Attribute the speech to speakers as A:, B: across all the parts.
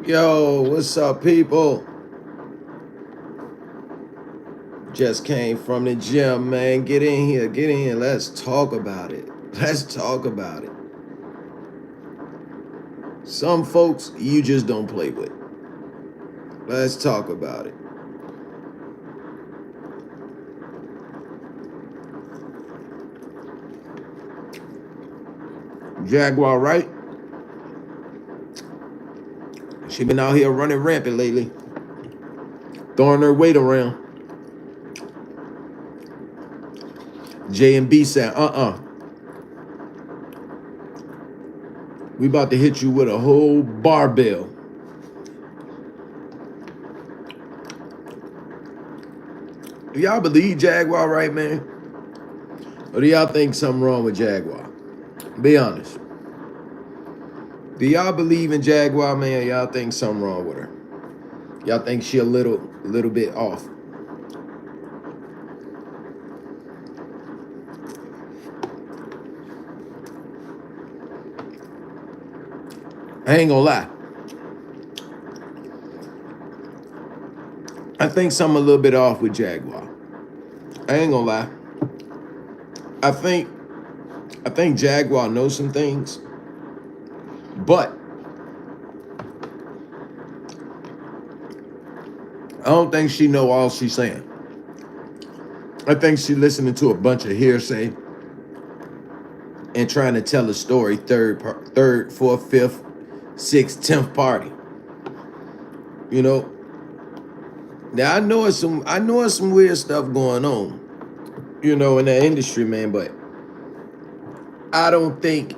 A: Yo, what's up, people? Just came from the gym, man. Get in here, get in here. Let's talk about it. Let's talk about it. Some folks you just don't play with. Let's talk about it. Jaguar, right? She been out here running rampant lately, throwing her weight around. J and B said, we about to hit you with a whole barbell. Do y'all believe Jaguar, right, man? Or do y'all think something wrong with Jaguar? Be honest. Do y'all believe in Jaguar, man? Or y'all think something wrong with her? Y'all think she a little bit off? I ain't gonna lie. I think something a little bit off with Jaguar. I ain't gonna lie. I think Jaguar knows some things, but I don't think she know all she's saying. I think she listening to a bunch of hearsay and trying to tell a story third, fourth, fifth, sixth, 10th party. You know. Now I know it's some weird stuff going on, you know, in the industry, man, but I don't think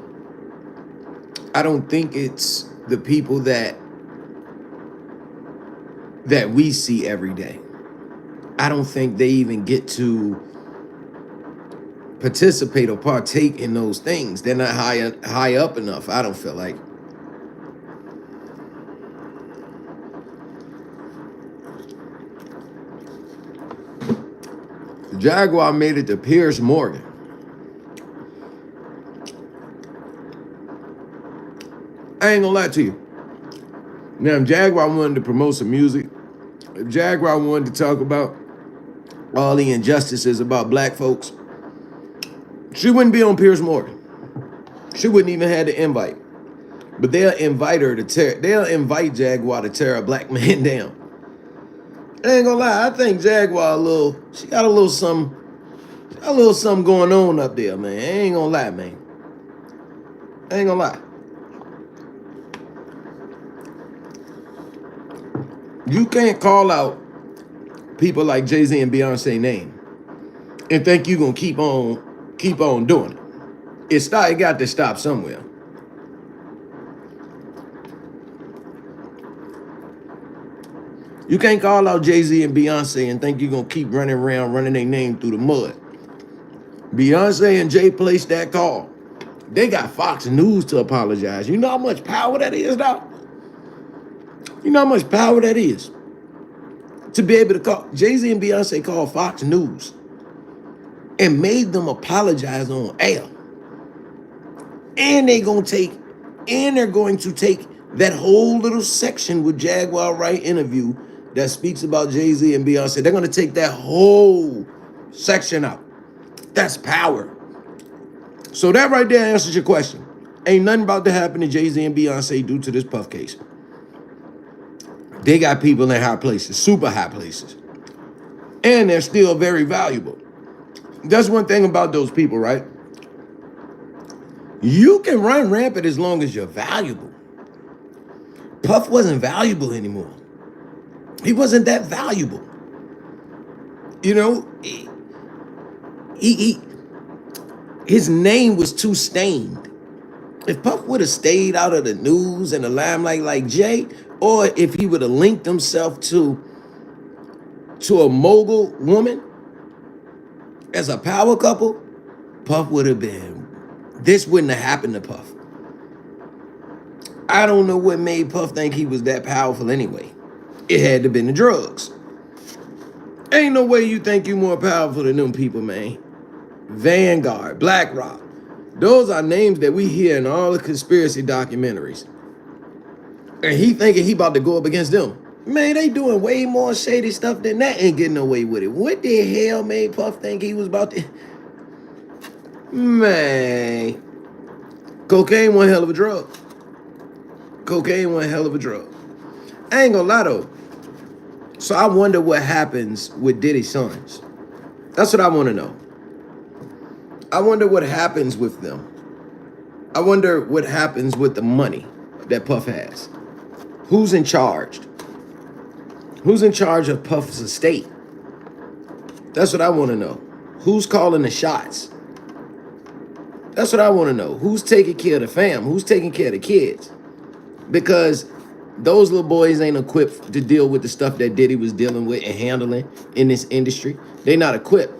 A: it's the people that we see every day. I don't think they even get to participate or partake in those things. They're not high up enough, I don't feel like. Jaguar made it to Piers Morgan. I ain't gonna lie to you. Now, if Jaguar wanted to promote some music, if Jaguar wanted to talk about all the injustices about black folks, she wouldn't be on Piers Morgan. She wouldn't even have the invite. But they'll invite Jaguar to tear a black man down. I ain't gonna lie, I think Jaguar she got a little something going on up there, man. I ain't gonna lie, man. I ain't gonna lie. You can't call out people like Jay-Z and Beyonce name and think you gonna keep on doing it. It got to stop somewhere. You can't call out Jay-Z and Beyonce and think you're gonna keep running around running their name through the mud. Beyonce and Jay placed that call. They got Fox News to apologize. You know how much power that is, dog? You know how much power that is? To be able to call Jay-Z and Beyonce call Fox News and made them apologize on air. And they're going to take that whole little section with Jaguar Wright interview that speaks about Jay-Z and Beyonce. They're going to take that whole section out. That's power. So that right there answers your question. Ain't nothing about to happen to Jay-Z and Beyonce due to this Puff case. They got people in high places, super high places. And they're still very valuable. That's one thing about those people, right? You can run rampant as long as you're valuable. Puff wasn't valuable anymore. He wasn't that valuable. You know, his name was too stained. If Puff would have stayed out of the news and the limelight like Jay, or if he would have linked himself to a mogul woman as a power couple, Puff would have been, this wouldn't have happened to Puff. I don't know what made Puff think he was that powerful anyway. It had to have been the drugs. Ain't no way you think you more powerful than them people, man. Vanguard, BlackRock. Those are names that we hear in all the conspiracy documentaries. And he thinking he about to go up against them. Man, they doing way more shady stuff than that, ain't getting away with it. What the hell made Puff think he was about to... Man. Cocaine one hell of a drug. Cocaine one hell of a drug. I ain't gonna lie though. So I wonder what happens with Diddy's sons. That's what I want to know. I wonder what happens with them. I wonder what happens with the money that Puff has. Who's in charge? Who's in charge of Puff's estate? That's what I want to know. Who's calling the shots? That's what I want to know. Who's taking care of the fam? Who's taking care of the kids? Because those little boys ain't equipped to deal with the stuff that Diddy was dealing with and handling in this industry. They not equipped.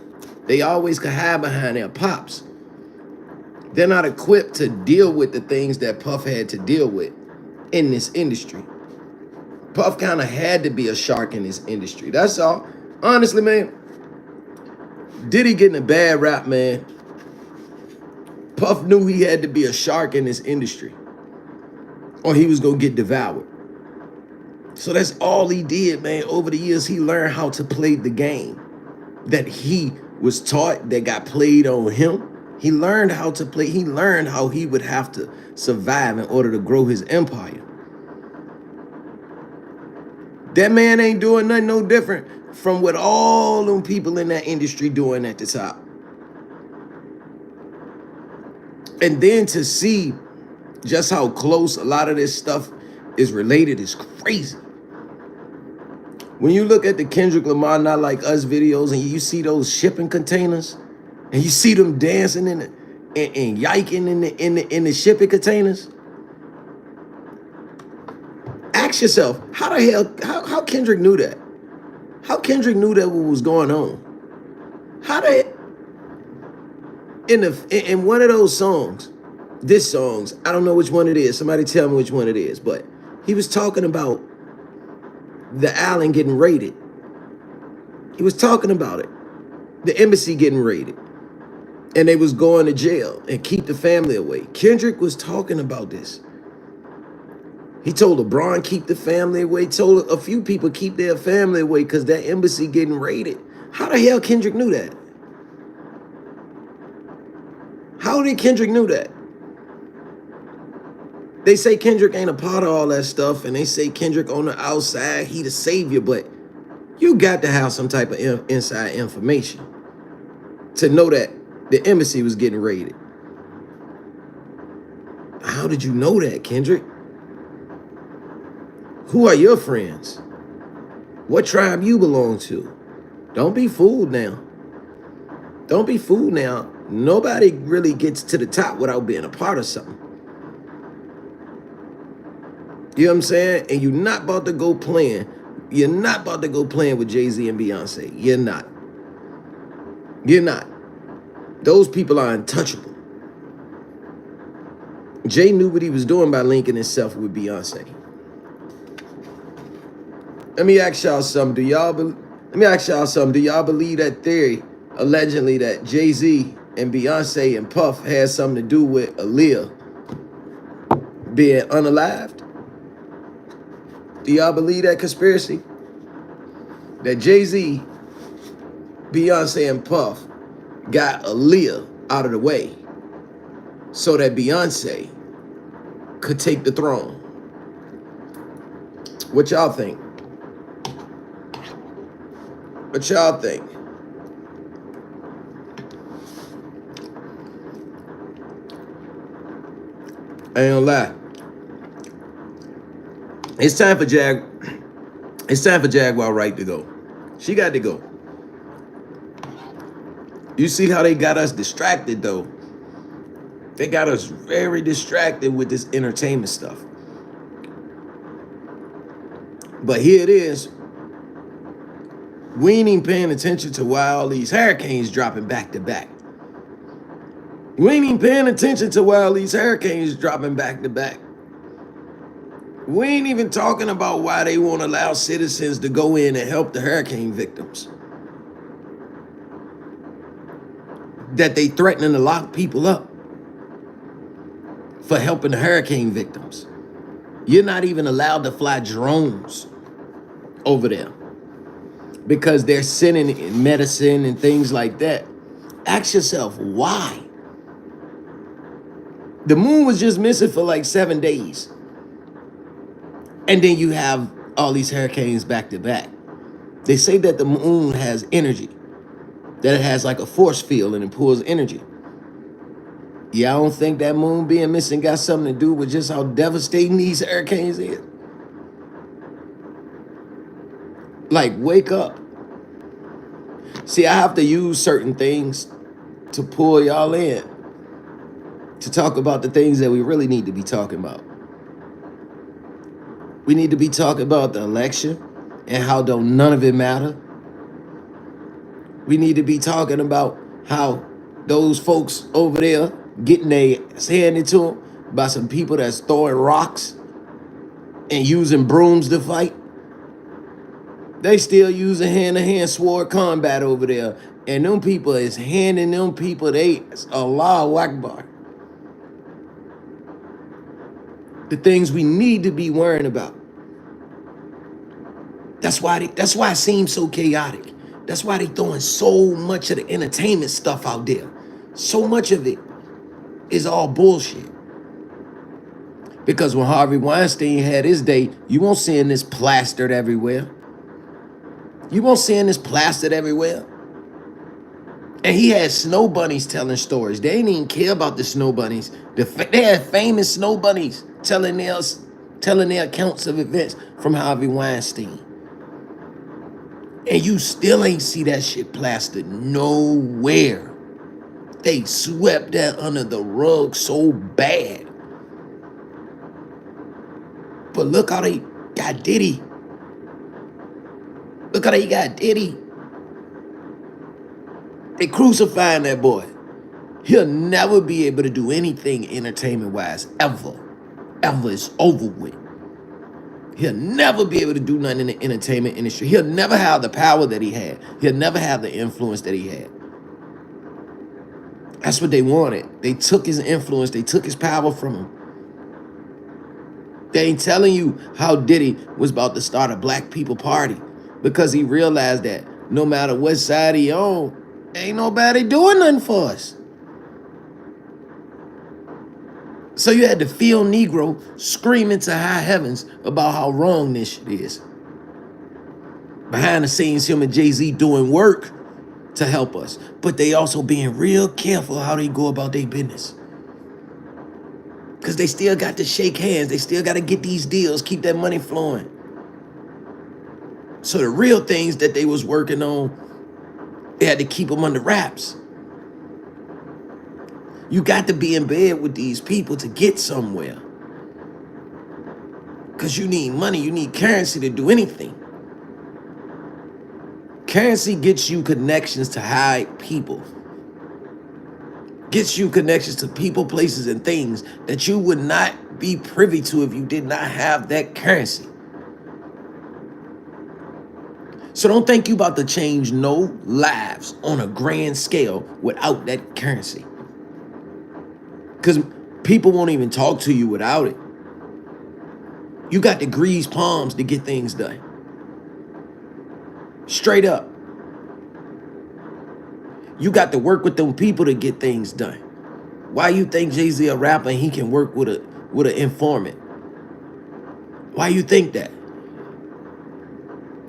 A: They always could hide behind their pops. They're not equipped to deal with the things that Puff had to deal with in this industry. Puff kind of had to be a shark in this industry. That's all. Honestly, man, Diddy getting a bad rap, man. Puff knew he had to be a shark in this industry or he was going to get devoured. So that's all he did, man. Over the years, he learned how to play the game that he was taught, that got played on him. He learned how to play. He learned how he would have to survive in order to grow his empire. That man ain't doing nothing no different from what all them people in that industry doing at the top. And then to see just how close a lot of this stuff is related is crazy. When you look at the Kendrick Lamar Not Like Us videos and you see those shipping containers and you see them dancing in the and yiking in the shipping containers, ask yourself, how the hell, how Kendrick knew that? How Kendrick knew that what was going on? How did in one of those songs, I don't know which one it is. Somebody tell me which one it is, but he was talking about the island getting raided. He was talking about it. The embassy getting raided. And they was going to jail and keep the family away. Kendrick was talking about this. He told LeBron keep the family away. Told a few people keep their family away because that embassy getting raided. How the hell Kendrick knew that? How did Kendrick knew that? They say Kendrick ain't a part of all that stuff, and they say Kendrick on the outside, he the savior, but you got to have some type of inside information to know that the embassy was getting raided. How did you know that, Kendrick? Who are your friends? What tribe you belong to? Don't be fooled now. Don't be fooled now. Nobody really gets to the top without being a part of something. You know what I'm saying? And you're not about to go playing. You're not about to go playing with Jay-Z and Beyonce. You're not. You're not. Those people are untouchable. Jay knew what he was doing by linking himself with Beyonce. Let me ask y'all something. Do y'all believe that theory, allegedly, that Jay-Z and Beyonce and Puff had something to do with Aaliyah being unalived? Do y'all believe that conspiracy? That Jay-Z, Beyonce, and Puff got Aaliyah out of the way so that Beyonce could take the throne? What y'all think? What y'all think? I ain't gonna lie. It's time for Jaguar Wright to go. She got to go. You see how they got us distracted, though. They got us very distracted with this entertainment stuff. But here it is. We ain't even paying attention to why all these hurricanes dropping back to back. We ain't even paying attention to why all these hurricanes dropping back to back. We ain't even talking about why they won't allow citizens to go in and help the hurricane victims. That they threatening to lock people up for helping the hurricane victims. You're not even allowed to fly drones over there because they're sending medicine and things like that. Ask yourself, why? The moon was just missing for like 7 days. And then you have all these hurricanes back to back. They say that the moon has energy, that it has like a force field and it pulls energy. Yeah, I don't think that moon being missing got something to do with just how devastating these hurricanes is. Like, wake up. See, I have to use certain things to pull y'all in, to talk about the things that we really need to be talking about. We need to be talking about the election and how don't none of it matter. We need to be talking about how those folks over there getting their handed to them by some people that's throwing rocks and using brooms to fight. They still using hand-to-hand sword combat over there. And them people is handing them people, they Allahu Akbar. The things we need to be worrying about. That's why it seems so chaotic. That's why they throwing so much of the entertainment stuff out there. So much of it is all bullshit. Because when Harvey Weinstein had his day, you won't see this plastered everywhere. You won't see this plastered everywhere. And he had snow bunnies telling stories. They didn't even care about the snow bunnies. They had famous snow bunnies telling their accounts of events from Harvey Weinstein. And you still ain't see that shit plastered nowhere. They swept that under the rug so bad. But look how they got Diddy. Look how they got Diddy. They crucifying that boy. He'll never be able to do anything entertainment-wise, ever. Ever. It's over with. He'll never be able to do nothing in the entertainment industry. He'll never have the power that he had. He'll never have the influence that he had. That's what they wanted. They took his influence. They took his power from him. They ain't telling you how Diddy was about to start a black people party because he realized that no matter what side he on, ain't nobody doing nothing for us. So you had the Phil Negro screaming to high heavens about how wrong this shit is. Behind the scenes, him and Jay-Z doing work to help us. But they also being real careful how they go about their business. Because they still got to shake hands. They still got to get these deals, keep that money flowing. So the real things that they was working on, they had to keep them under wraps. You got to be in bed with these people to get somewhere. Because you need money, you need currency to do anything. Currency gets you connections to high people. Gets you connections to people, places, and things that you would not be privy to if you did not have that currency. So don't think you about to change no lives on a grand scale without that currency. Because people won't even talk to you without it. You got to grease palms to get things done. Straight up. You got to work with them people to get things done. Why you think Jay-Z a rapper and he can work with an informant? Why you think that?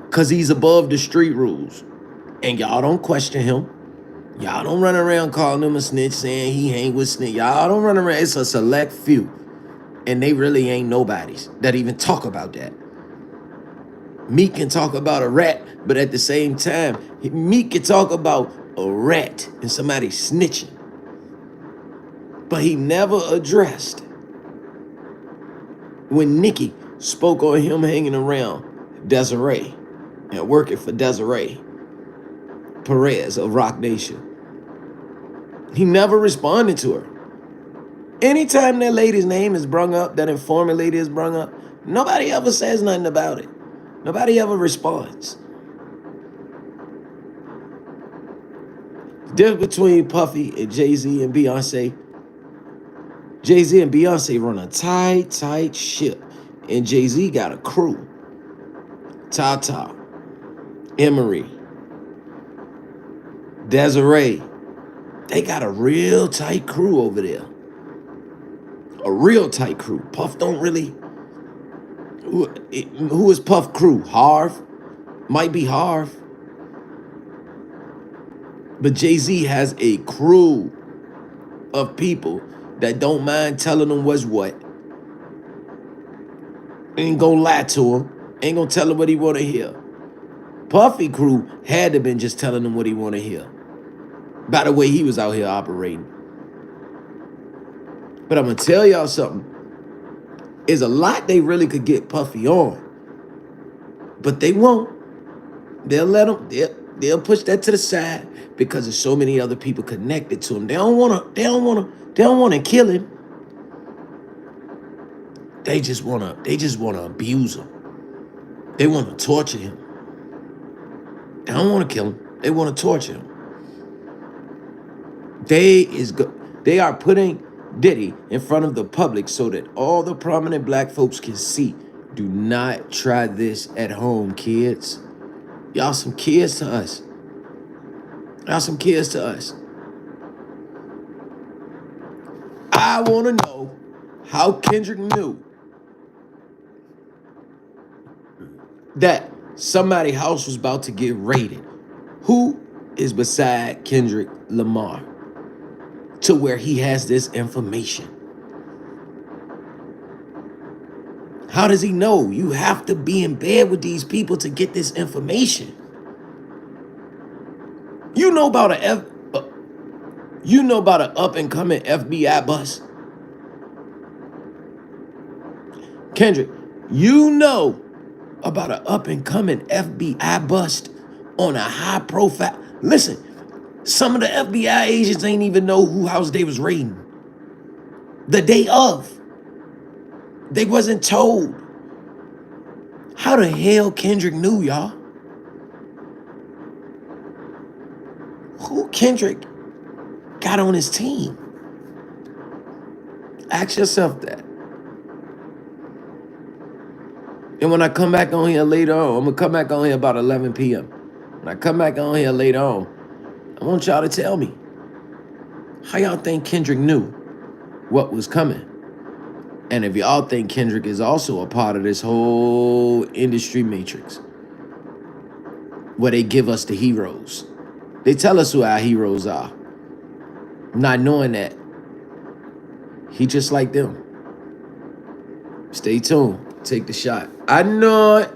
A: Because he's above the street rules. And y'all don't question him. Y'all don't run around calling him a snitch, saying he hang with snitch. Y'all don't run around. It's a select few. And they really ain't nobodies that even talk about that. Meek can talk about a rat, but at the same time, Meek can talk about a rat and somebody snitching. But he never addressed when Nicki spoke on him hanging around Desiree and working for Desiree Perez of Rock Nation. He never responded to her. Anytime that lady's name is brung up, that informant lady is brung up, nobody ever says nothing about it. Nobody ever responds. The difference between Puffy and Jay-Z and Beyonce, Jay-Z and Beyonce run a tight ship. And Jay-Z got a crew. Tata, Emery, Desiree. They got a real tight crew over there. A real tight crew. Puff don't really... Who is Puff crew? Harv? Might be Harv. But Jay-Z has a crew of people that don't mind telling them what's what. Ain't gonna lie to him. Ain't gonna tell him what he want to hear. Puffy crew had to been just telling him what he want to hear. By the way he was out here operating. But I'm gonna tell y'all something. There's a lot they really could get Puffy on. But they won't. They'll let him, they'll push that to the side because there's so many other people connected to him. They don't wanna kill him. They just wanna abuse him. They wanna torture him. They don't wanna kill him. They wanna torture him. They are putting Diddy in front of the public so that all the prominent black folks can see. Do not try this at home, kids. Y'all some kids to us. Y'all some kids to us. I want to know how Kendrick knew that somebody's house was about to get raided. Who is beside Kendrick Lamar to where he has this information? How does he know? You have to be in bed with these people to get this information. You know about an up and coming FBI bust. Kendrick, you know about an up and coming FBI bust on a high profile. Listen, some of the FBI agents ain't even know who house they was raiding. The day of. They wasn't told. How the hell Kendrick knew, y'all? Who Kendrick got on his team? Ask yourself that. And when I come back on here later on, I'm going to come back on here about 11 p.m. When I come back on here later on, I want y'all to tell me, how y'all think Kendrick knew what was coming? And if y'all think Kendrick is also a part of this whole industry matrix, where they give us the heroes. They tell us who our heroes are. Not knowing that he just like them. Stay tuned. Take the shot. I know it.